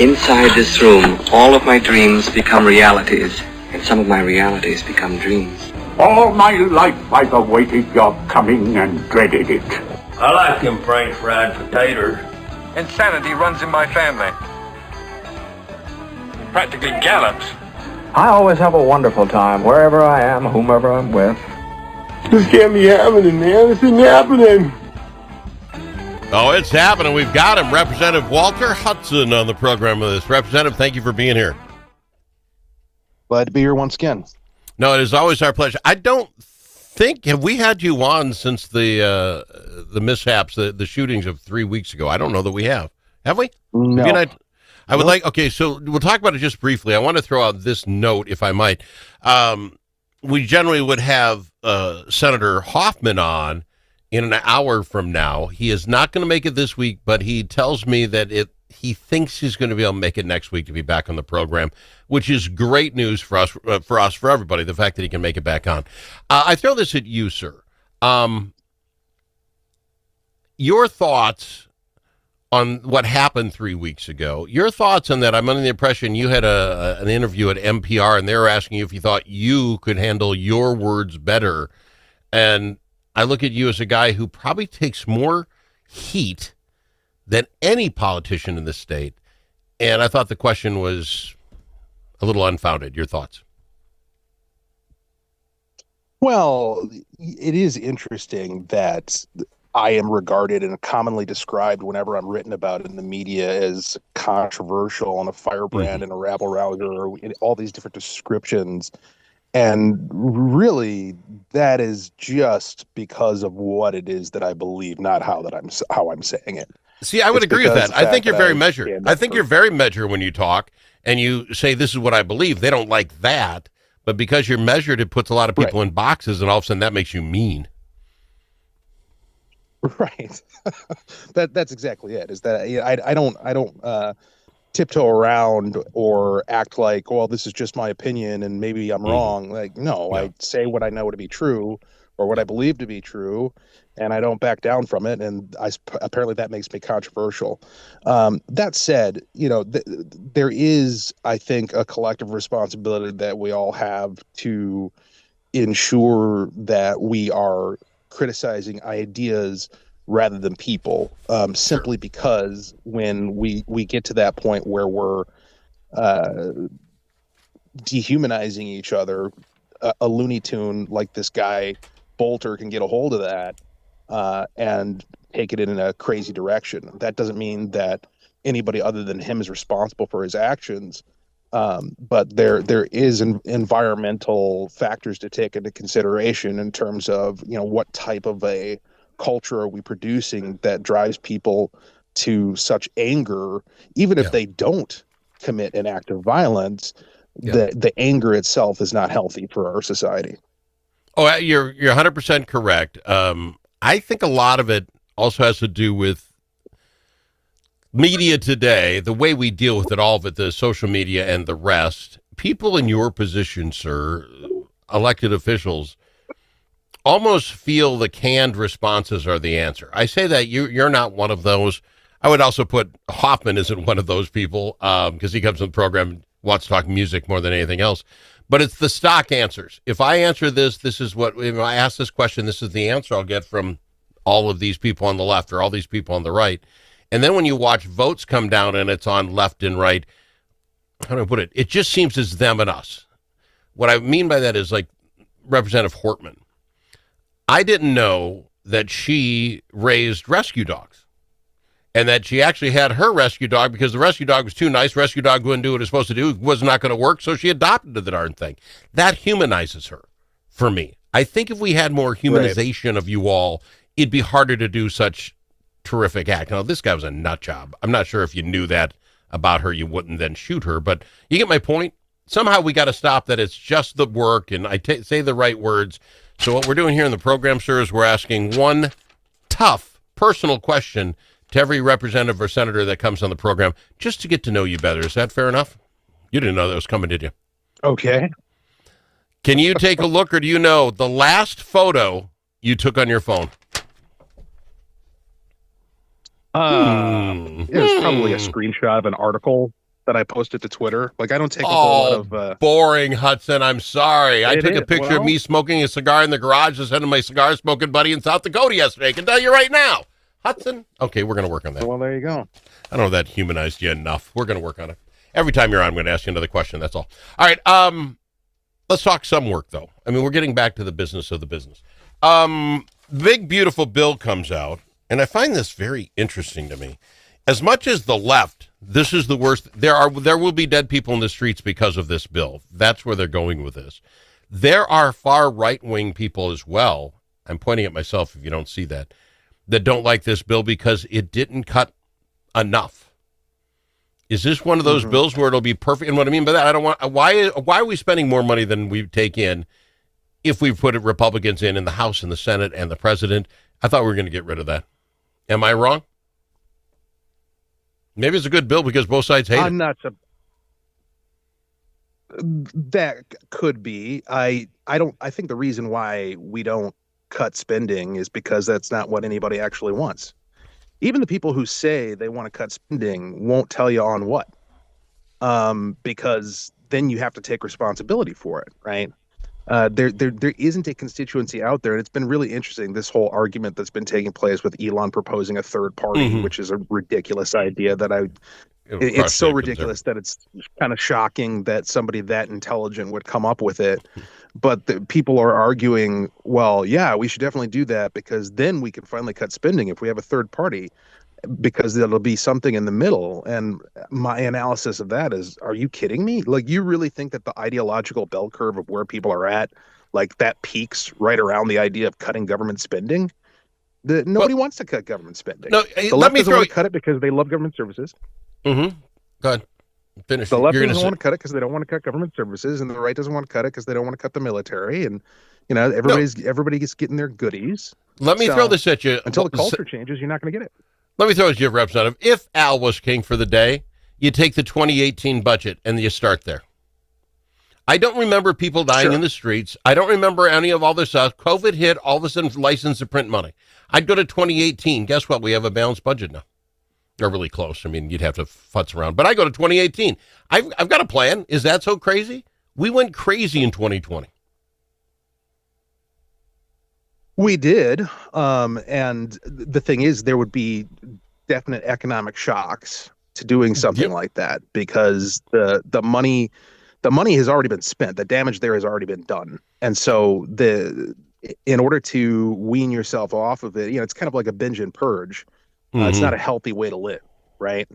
Inside this room, all of my dreams become realities, and some of my realities become dreams. All my life I've awaited your coming and dreaded it. I like them French fried potatoes. Insanity runs in my family. It practically gallops. I always have a wonderful time, wherever I am, whomever I'm with. This can't be happening, man. This isn't happening. Oh, it's happening. We've got him. Representative Walter Hudson on the program with us. Representative, thank you for being here. Glad to be here once again. No, it is always our pleasure. I don't think, have we had you on since the mishaps, the shootings of 3 weeks ago? I don't know that we have. Have we? No. I would like, okay, so we'll talk about it just briefly. I want to throw out this note, if I might. We generally would have Senator Hoffman on in an hour from now. He is not going to make it this week, but he tells me that he thinks he's going to be able to make it next week to be back on the program, which is great news for us, for everybody, the fact that he can make it back on. I throw this at you, sir. Your thoughts on what happened 3 weeks ago. Your thoughts on that. I'm under the impression you had an interview at NPR, and they were asking you if you thought you could handle your words better. And I look at you as a guy who probably takes more heat than any politician in the state. And I thought the question was a little unfounded. Your thoughts? Well, it is interesting that I am regarded and commonly described whenever I'm written about in the media as controversial and a firebrand and a rabble-rouser, or all these different descriptions. And really, that is just because of what it is that I believe, not how I'm saying it. See, I would agree with that. I think you're very measured. I think you're very measured when you talk and you say, this is what I believe. They don't like that. But because you're measured, it puts a lot of people in boxes, and all of a sudden that makes you mean. Right. That's exactly it. Is that I don't tiptoe around or act like, well, this is just my opinion and maybe I'm wrong. Like, no, I say what I know to be true or what I believe to be true, and I don't back down from it. And apparently that makes me controversial. That said, there is, I think, a collective responsibility that we all have to ensure that we are criticizing ideas rather than people, simply because when we get to that point where we're dehumanizing each other, a Looney Tune like this guy Bolter can get a hold of that and take it in a crazy direction. That doesn't mean that anybody other than him is responsible for his actions, but there is environmental factors to take into consideration in terms of what type of a culture are we producing that drives people to such anger, even if they don't commit an act of violence. The anger itself is not healthy for our society. Oh, you're 100% correct. I think a lot of it also has to do with media today, the way we deal with it, all of it, the social media and the rest. People in your position, sir, elected officials, almost feel the canned responses are the answer. I say that you're not one of those. I would also put Hoffman isn't one of those people because he comes on the program and wants to talk music more than anything else. But it's the stock answers. If I answer this is what, if I ask this question, this is the answer I'll get from all of these people on the left or all these people on the right. And then when you watch votes come down and it's on left and right, how do I put it? It just seems as them and us. What I mean by that is like Representative Hortman. I didn't know that she raised rescue dogs and that she actually had her rescue dog because the rescue dog was too nice. Rescue dog wouldn't do what it was supposed to do. It was not going to work. So she adopted the darn thing. That humanizes her for me. I think if we had more humanization of you all, it'd be harder to do such terrific act. Now, this guy was a nut job. I'm not sure if you knew that about her, you wouldn't then shoot her, but you get my point. Somehow we got to stop that. It's just the work and I say the right words. So what we're doing here in the program, sir, is we're asking one tough personal question to every representative or senator that comes on the program just to get to know you better. Is that fair enough? You didn't know that was coming, did you? Okay. Can you take a look or do you know the last photo you took on your phone? It was probably a screenshot of an article that I posted to Twitter. Like, I don't take a whole lot of boring, Hudson. I'm sorry. I took a picture of well, me smoking a cigar in the garage and sent to my cigar smoking buddy in South Dakota yesterday. I can tell you right now. Hudson? Okay, we're going to work on that. Well, there you go. I don't know if that humanized you enough. We're going to work on it. Every time you're on, I'm going to ask you another question. That's all. All right. Let's talk some work, though. I mean, we're getting back to the business of the business. Big, beautiful bill comes out, and I find this very interesting to me. As much as the left, this is the worst. There will be dead people in the streets because of this bill. That's where they're going with this. There are far right-wing people as well. I'm pointing at myself if you don't see that don't like this bill because it didn't cut enough. Is this one of those bills where it'll be perfect? And what I mean by that, I don't want. Why are we spending more money than we take in if we put Republicans in the House and the Senate and the president? I thought we were going to get rid of that. Am I wrong? Maybe it's a good bill because both sides hate it. I'm not. That could be. I don't. I think the reason why we don't cut spending is because that's not what anybody actually wants. Even the people who say they want to cut spending won't tell you on what, because then you have to take responsibility for it, right? There isn't a constituency out there, and it's been really interesting, this whole argument that's been taking place with Elon proposing a third party, which is a ridiculous idea that it's so ridiculous that it's kind of shocking that somebody that intelligent would come up with it. But people are arguing, well, yeah, we should definitely do that because then we can finally cut spending if we have a third party, because there'll be something in the middle. And my analysis of that is, are you kidding me? Like, you really think that the ideological bell curve of where people are at, like, that peaks right around the idea of cutting government spending? Nobody wants to cut government spending. No, the left doesn't want to cut it because they love government services. Mm-hmm. Go ahead. Finish. The left doesn't want to cut it because they don't want to cut government services, and the right doesn't want to cut it because they don't want to cut the military. And everybody's getting their goodies. Let me throw this at you. Until the culture changes, you're not going to get it. Let me throw it to you, Representative. If Al was king for the day, you take the 2018 budget and you start there. I don't remember people dying in the streets. I don't remember any of all this stuff. COVID hit, all of a sudden licensed to print money. I'd go to 2018. Guess what? We have a balanced budget now. Or really close. I mean, you'd have to futz around. But I go to 2018. I've got a plan. Is that so crazy? We went crazy in 2020. We did. And the thing is, there would be definite economic shocks to doing something like that, because the money has already been spent. The damage there has already been done. And so in order to wean yourself off of it, it's kind of like a binge and purge. It's not a healthy way to live, right?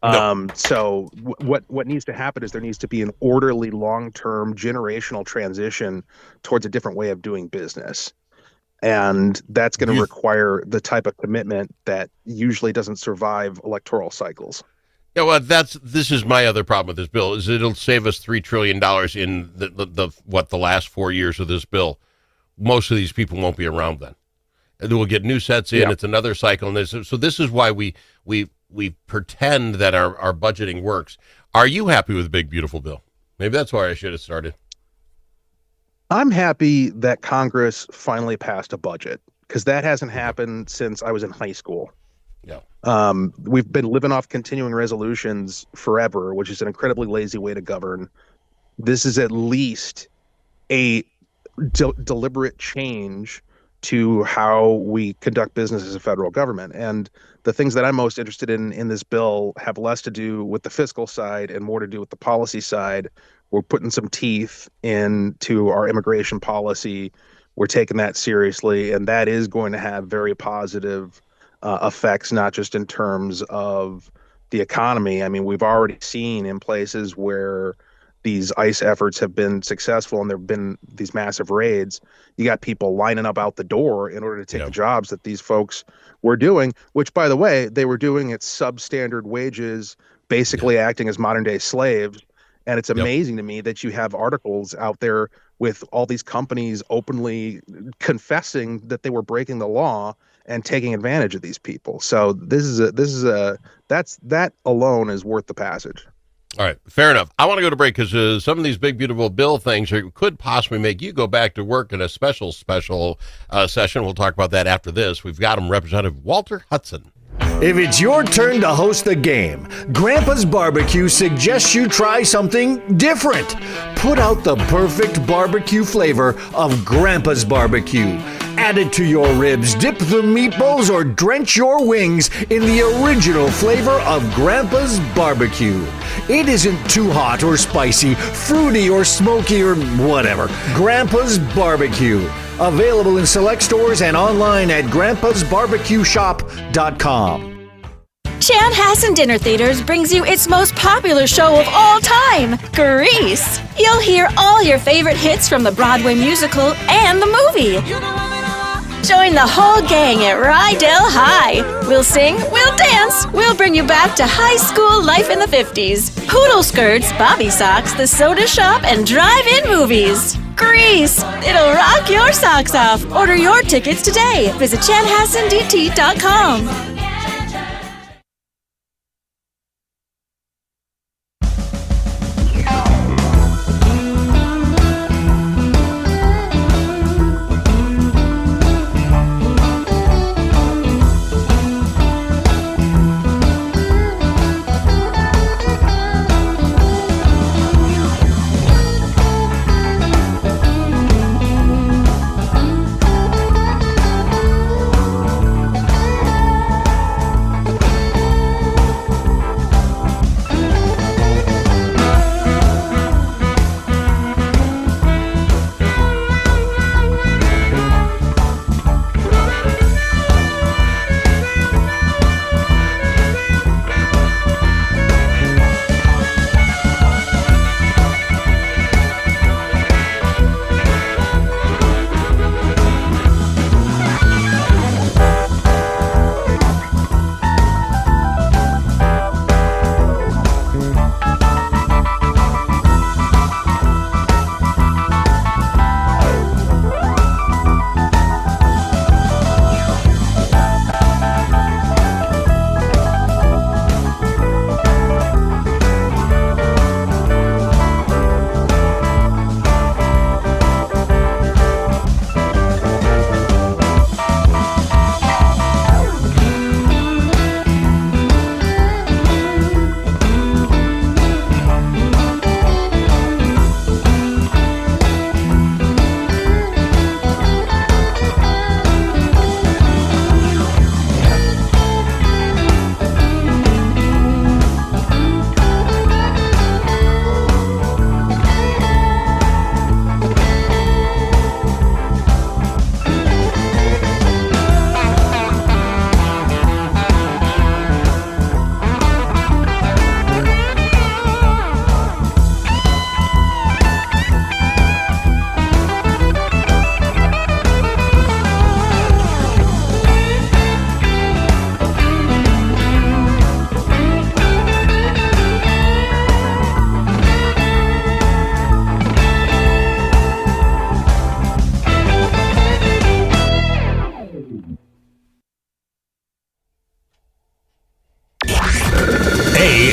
No. So what needs to happen is there needs to be an orderly, long-term, generational transition towards a different way of doing business. And that's going to require the type of commitment that usually doesn't survive electoral cycles. Yeah, well, this is my other problem with this bill, is it'll save us $3 trillion in the last 4 years of this bill. Most of these people won't be around then. We'll get new sets in. Yeah. It's another cycle. And so this is why we pretend that our budgeting works. Are you happy with the big, beautiful bill? Maybe that's where I should have started. I'm happy that Congress finally passed a budget, because that hasn't happened since I was in high school. Yeah. We've been living off continuing resolutions forever, which is an incredibly lazy way to govern. This is at least a deliberate change to how we conduct business as a federal government. And the things that I'm most interested in this bill have less to do with the fiscal side and more to do with the policy side. We're putting some teeth into our immigration policy. We're taking that seriously, and that is going to have very positive effects, not just in terms of the economy. I mean, we've already seen in places where these ICE efforts have been successful and there have been these massive raids, you got people lining up out the door in order to take the jobs that these folks were doing, which, by the way, they were doing at substandard wages, basically acting as modern day slaves. And it's amazing to me that you have articles out there with all these companies openly confessing that they were breaking the law and taking advantage of these people. So that alone is worth the passage. All right, fair enough. I want to go to break because some of these big, beautiful bill things could possibly make you go back to work in a special session. We'll talk about that after this. We've got him, Representative Walter Hudson. If it's your turn to host the game, Grandpa's Barbecue suggests you try something different. Put out the perfect barbecue flavor of Grandpa's Barbecue. Add it to your ribs, dip the meatballs, or drench your wings in the original flavor of Grandpa's Barbecue. It isn't too hot or spicy, fruity or smoky or whatever. Grandpa's Barbecue. Available in select stores and online at grandpasbarbecueshop.com. Chanhassen Dinner Theaters brings you its most popular show of all time, Grease. You'll hear all your favorite hits from the Broadway musical and the movie. Join the whole gang at Rydell High. We'll sing, we'll dance, we'll bring you back to high school life in the 50s. Poodle skirts, bobby socks, the soda shop, and drive-in movies. Grease! It'll rock your socks off. Order your tickets today. Visit chanhassendt.com.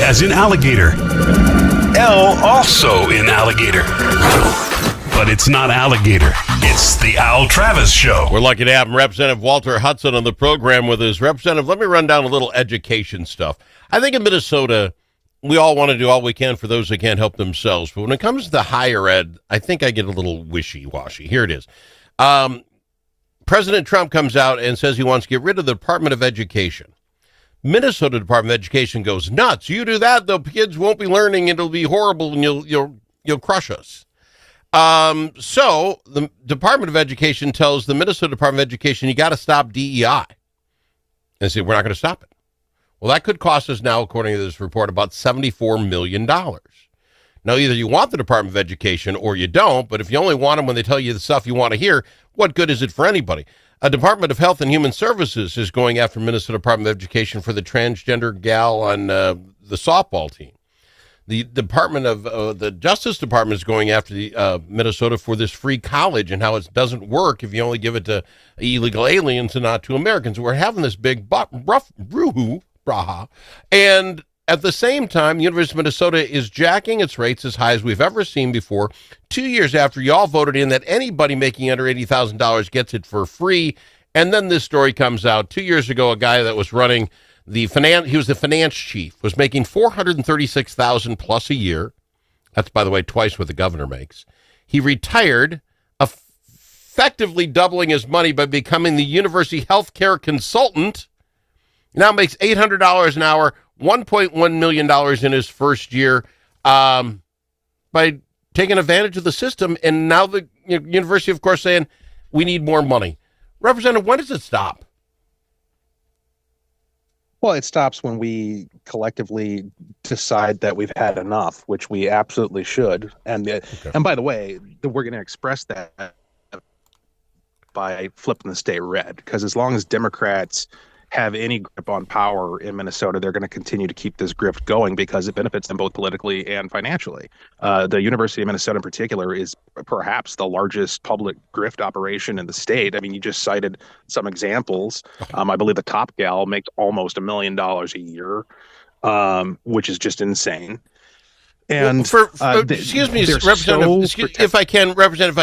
As in alligator. L also in alligator. But it's not alligator. It's the Al Travis Show. We're lucky to have Representative Walter Hudson on the program with us. Representative, let me run down a little education stuff. I think in Minnesota, we all want to do all we can for those that can't help themselves. But when it comes to higher ed, I think I get a little wishy-washy. Here it is. President Trump comes out and says he wants to get rid of the Department of Education. Minnesota Department of Education goes nuts. You do that, the kids won't be learning. It'll be horrible, and you'll crush us. So the Department of Education tells the Minnesota Department of Education, you got to stop DEI. And say, we're not going to stop it. Well, that could cost us now, according to this report, about $74 million. Now, either you want the Department of Education or you don't, but if you only want them when they tell you the stuff you want to hear, what good is it for anybody? A Department of Health and Human Services is going after Minnesota Department of Education for the transgender gal on the softball team. The Department of the Justice Department is going after the Minnesota for this free college and how it doesn't work if you only give it to illegal aliens and not to Americans. We're having this big rough brouhaha, and at the same time, the University of Minnesota is jacking its rates as high as we've ever seen before. 2 years after y'all voted in that anybody making under $80,000 gets it for free, and then this story comes out. 2 years ago, a guy that was running He was the finance chief, was making $436,000 plus a year. That's, by the way, twice what the governor makes. He retired, effectively doubling his money by becoming the university healthcare consultant. Now makes $800 an hour, $1.1 million in his first year by taking advantage of the system. And now the university, of course, saying we need more money. Representative, when does it stop? Well, it stops when we collectively decide that we've had enough, which we absolutely should. And by the way, we're going to express that by flipping the state red, because as long as Democrats have any grip on power in Minnesota, they're going to continue to keep this grift going because it benefits them both politically and financially. The University of Minnesota in particular is perhaps the largest public grift operation in the state. I mean, you just cited some examples. I believe the top gal makes almost $1 million a year, which is just insane. And excuse me, Representative, if I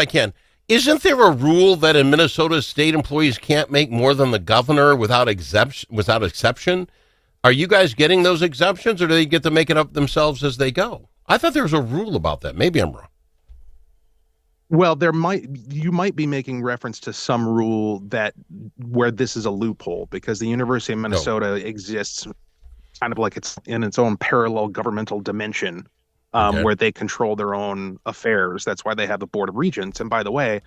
can. Isn't there a rule that in Minnesota state employees can't make more than the governor without exception? Are you guys getting those exemptions, or do they get to make it up themselves as they go? I thought there was a rule about that. Maybe I'm wrong. Well, you might be making reference to some rule where this is a loophole, because the University of Minnesota exists kind of like it's in its own parallel governmental dimension. Where they control their own affairs. That's why they have the Board of Regents. And by the way,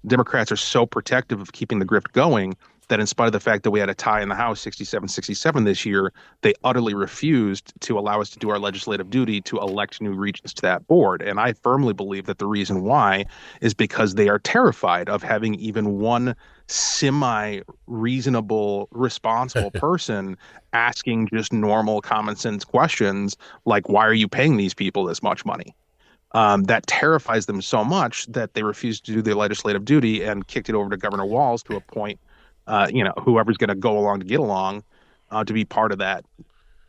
Democrats are so protective of keeping the grift going that in spite of the fact that we had a tie in the House 67-67 this year, they utterly refused to allow us to do our legislative duty to elect new regents to that board. And I firmly believe that the reason why is because they are terrified of having even one semi-reasonable, responsible person asking just normal common sense questions like, why are you paying these people this much money? That terrifies them so much that they refused to do their legislative duty and kicked it over to Governor Walz to appoint whoever's going to go along to get along to be part of that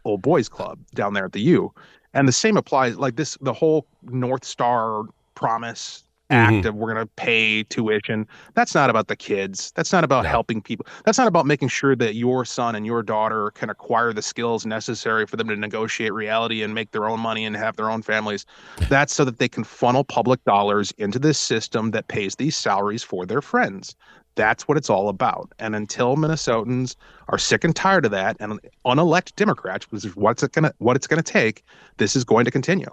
old boys club down there at the U. And the same applies like this, the whole North Star promise act of we're going to pay tuition. That's not about the kids. That's not about helping people. That's not about making sure that your son and your daughter can acquire the skills necessary for them to negotiate reality and make their own money and have their own families. That's so that they can funnel public dollars into this system that pays these salaries for their friends. That's what it's all about. And until Minnesotans are sick and tired of that, and unelected Democrats, which is what it's gonna take, this is going to continue.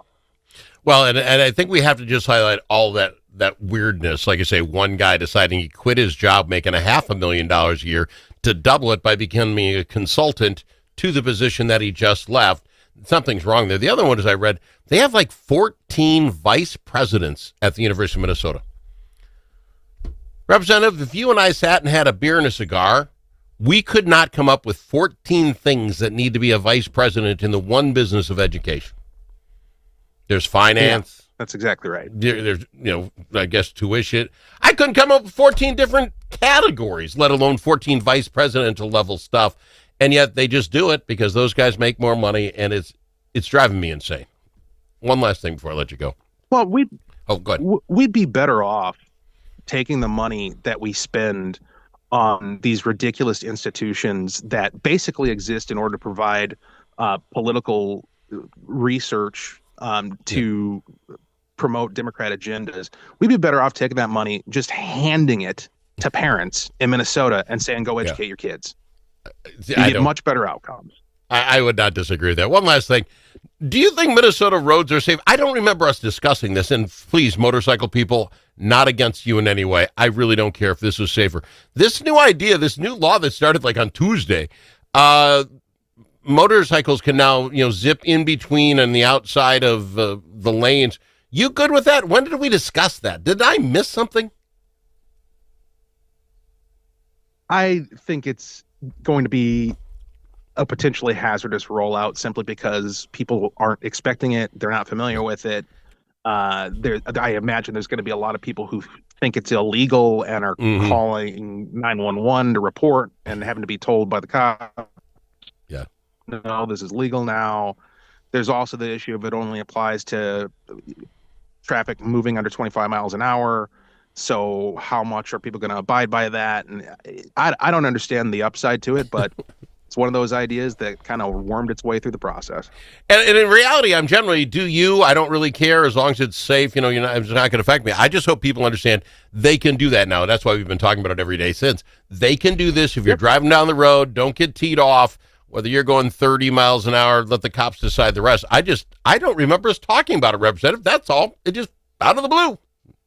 Well, and I think we have to just highlight all that weirdness. Like I say, one guy deciding he quit his job making $500,000 a year to double it by becoming a consultant to the position that he just left. Something's wrong there. The other one, as I read, they have like 14 vice presidents at the University of Minnesota. Representative, if you and I sat and had a beer and a cigar, we could not come up with 14 things that need to be a vice president in the one business of education. There's finance. Yeah, that's exactly right. There's, I guess tuition. I couldn't come up with 14 different categories, let alone 14 vice presidential level stuff. And yet they just do it because those guys make more money, and it's driving me insane. One last thing before I let you go. Well, go ahead. We'd be better off taking the money that we spend on these ridiculous institutions that basically exist in order to provide political research to promote Democrat agendas. We'd be better off taking that money, just handing it to parents in Minnesota and saying, go educate your kids. You get much better outcomes. I would not disagree with that. One last thing. Do you think Minnesota roads are safe? I don't remember us discussing this. And please, motorcycle people, not against you in any way. I really don't care if this was safer. This new idea, this new law that started like on Tuesday, motorcycles can now, zip in between and the outside of the lanes. You good with that? When did we discuss that? Did I miss something? I think it's going to be a potentially hazardous rollout simply because people aren't expecting it. They're not familiar with it. I imagine there's going to be a lot of people who think it's illegal and are calling 911 to report and having to be told by the cop. Yeah. No, this is legal now. There's also the issue of it only applies to traffic moving under 25 miles an hour. So how much are people going to abide by that? And I don't understand the upside to it, but it's one of those ideas that kind of wormed its way through the process. And in reality, I'm generally, I don't really care as long as it's safe. It's not going to affect me. I just hope people understand they can do that now. That's why we've been talking about it every day since. They can do this. If you're driving down the road, don't get teed off. Whether you're going 30 miles an hour, let the cops decide the rest. I don't remember us talking about it, Representative. That's all. It just out of the blue.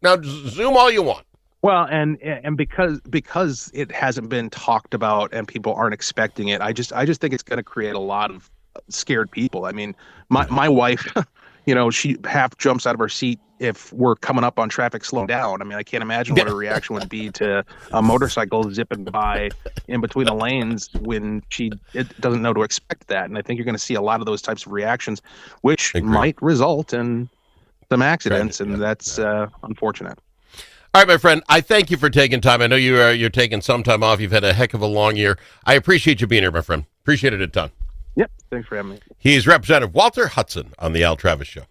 Now, zoom all you want. Well, and because it hasn't been talked about and people aren't expecting it, I just think it's going to create a lot of scared people. I mean, my wife, she half jumps out of her seat if we're coming up on traffic slowing down. I mean, I can't imagine what her reaction would be to a motorcycle zipping by in between the lanes when it doesn't know to expect that. And I think you're going to see a lot of those types of reactions, which might result in some accidents, and that's unfortunate. All right, my friend, I thank you for taking time. I know you're taking some time off. You've had a heck of a long year. I appreciate you being here, my friend. Appreciate it a ton. Yep. Thanks for having me. He's Representative Walter Hudson on the Al Travis Show.